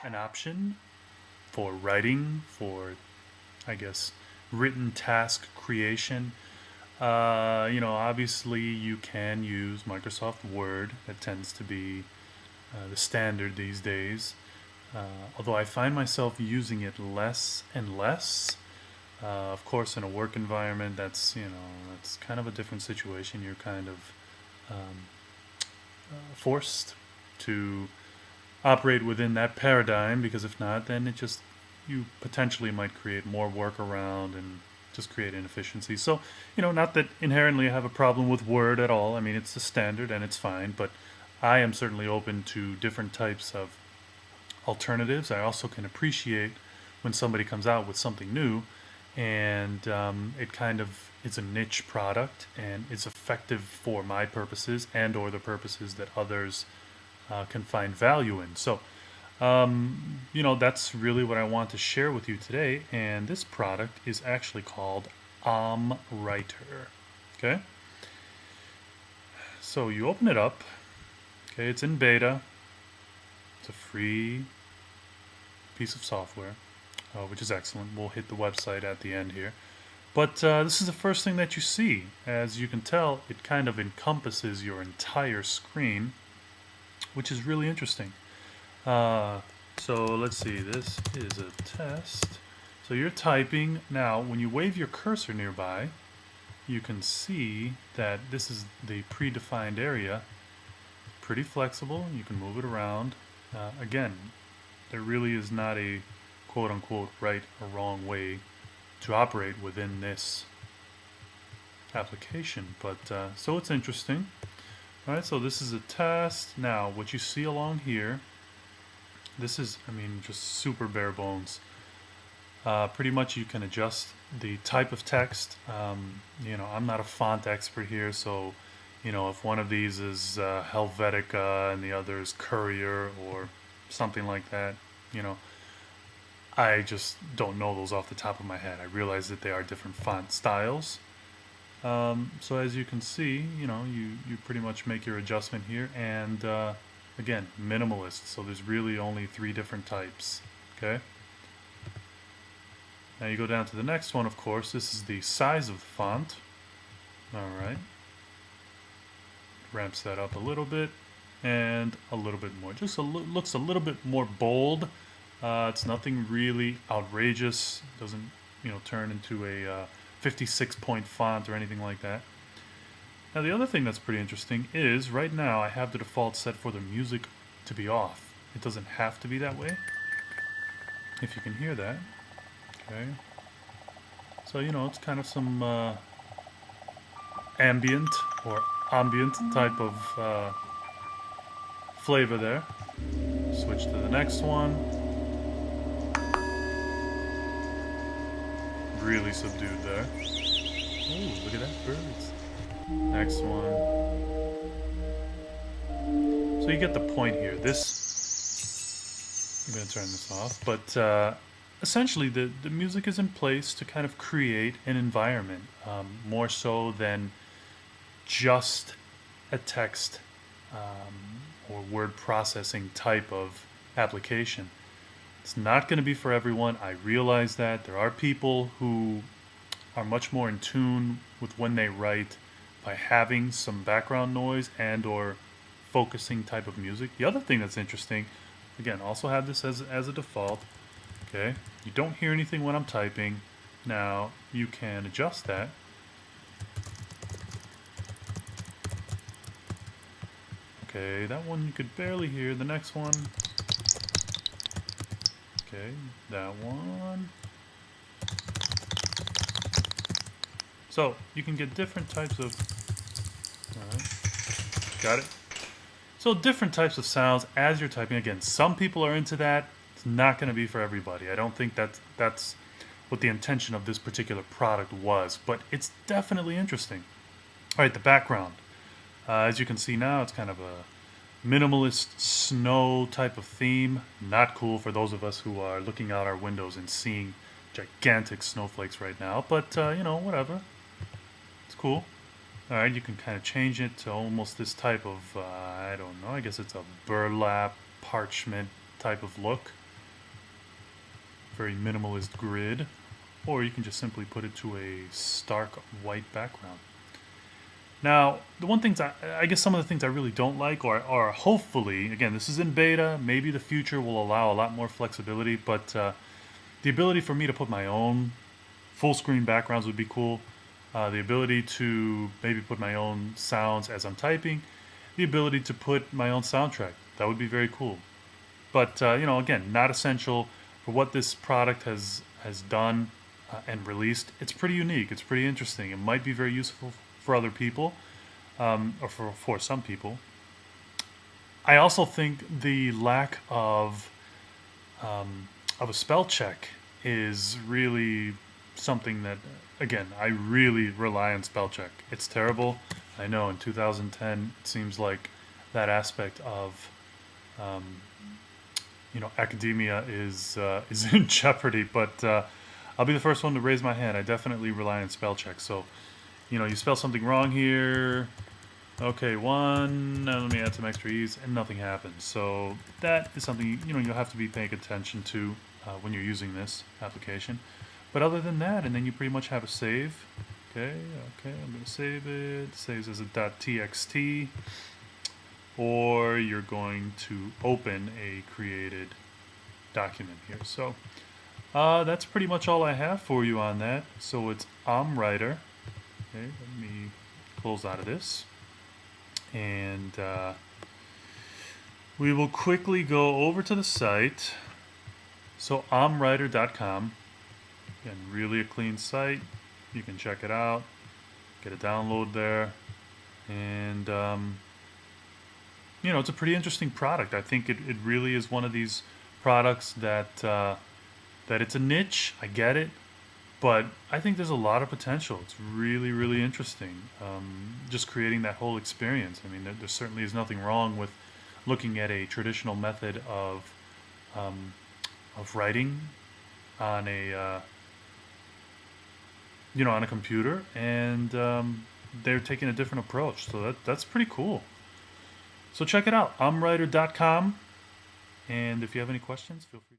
an option for writing, for, I guess, written task creation. Obviously you can use Microsoft Word. That tends to be the standard these days. Although I find myself using it less and less. Of course, in a work environment, that's kind of a different situation. You're kind of um, forced to operate within that paradigm, because if not, then you potentially might create more workaround and just create inefficiency. So, not that inherently I have a problem with Word at all. I mean, it's the standard and it's fine, but I am certainly open to different types of alternatives. I also can appreciate when somebody comes out with something new, and it kind of it's a niche product and it's effective for my purposes and or the purposes that others can find value in. So, that's really what I want to share with you today. And this product is actually called OmmWriter. Okay. So you open it up. Okay. It's in beta. It's a free piece of software, which is excellent. We'll hit the website at the end here. But this is the first thing that you see. As you can tell, it kind of encompasses your entire screen, which is really interesting. So let's see, this is a test. So you're typing. Now, when you wave your cursor nearby, you can see that this is the predefined area. Pretty flexible. You can move it around. Again, there really is not a quote-unquote right or wrong way to operate within this application. But so it's interesting. All right, so this is a test. Now, what you see along here, this is, just super bare bones. Pretty much you can adjust the type of text. I'm not a font expert here, so, if one of these is Helvetica and the other is Courier or something like that, I just don't know those off the top of my head. I realize that they are different font styles. So as you can see, you pretty much make your adjustment here, and again, minimalist. So there's really only 3 different types. Okay. Now you go down to the next one. Of course, this is the size of the font. All right. Ramps that up a little bit and a little bit more. Just looks a little bit more bold. It's nothing really outrageous. Doesn't turn into a 56-point font or anything like that. Now the other thing that's pretty interesting is right now I have the default set for the music to be off. It doesn't have to be that way, if you can hear that. Okay. So it's kind of some ambient or ambient type of flavor there. Switch to the next one. Really subdued there. Ooh, look at that, birds. Next one. So you get the point here. I'm going to turn this off, but essentially the music is in place to kind of create an environment, more so than just a text or word processing type of application. It's not going to be for everyone. I realize that. There are people who are much more in tune with when they write by having some background noise and or focusing type of music. The other thing that's interesting, again, also have this as a default. Okay, you don't hear anything when I'm typing. Now you can adjust that. Okay, that one you could barely hear. The next one. Okay, that one. So you can get different types of. Alright, got it. So different types of sounds as you're typing. Again, some people are into that. It's not going to be for everybody. I don't think that's what the intention of this particular product was, but it's definitely interesting. All right, the background. As you can see now, it's kind of a minimalist snow type of theme. Not cool for those of us who are looking out our windows and seeing gigantic snowflakes right now, but whatever. It's cool. All right, you can kind of change it to almost this type of, I don't know, I guess it's a burlap parchment type of look. very minimalist grid, or you can just simply put it to a stark white background. Now, the one things I guess some of the things I really don't like, or hopefully, again, this is in beta, maybe the future will allow a lot more flexibility, but the ability for me to put my own full screen backgrounds would be cool. The ability to maybe put my own sounds as I'm typing, the ability to put my own soundtrack, that would be very cool. But again, not essential for what this product has done and released. It's pretty unique. It's pretty interesting. It might be very useful for other people, or for some people. I also think the lack of a spell check is really something that, again, I really rely on spell check. It's terrible. I know in 2010 it seems like that aspect of academia is in jeopardy, but I'll be the first one to raise my hand. I definitely rely on spell check. So you spell something wrong here. Okay, one. Now let me add some extra e's, and nothing happens. So that is something you'll have to be paying attention to when you're using this application. But other than that, and then you pretty much have a save. Okay, I'm going to save it. It saves as a .txt, or you're going to open a created document here. So that's pretty much all I have for you on that. So it's OmmWriter. Okay, let me close out of this. And we will quickly go over to the site. So OmmWriter.com. Again, really a clean site. You can check it out, get a download there. And, it's a pretty interesting product. I think it really is one of these products that it's a niche. I get it. But I think there's a lot of potential. It's really, really interesting. Just creating that whole experience. I mean, there certainly is nothing wrong with looking at a traditional method of writing on a on a computer, and they're taking a different approach. So that's pretty cool. So check it out, OmmWriter.com. And if you have any questions, feel free.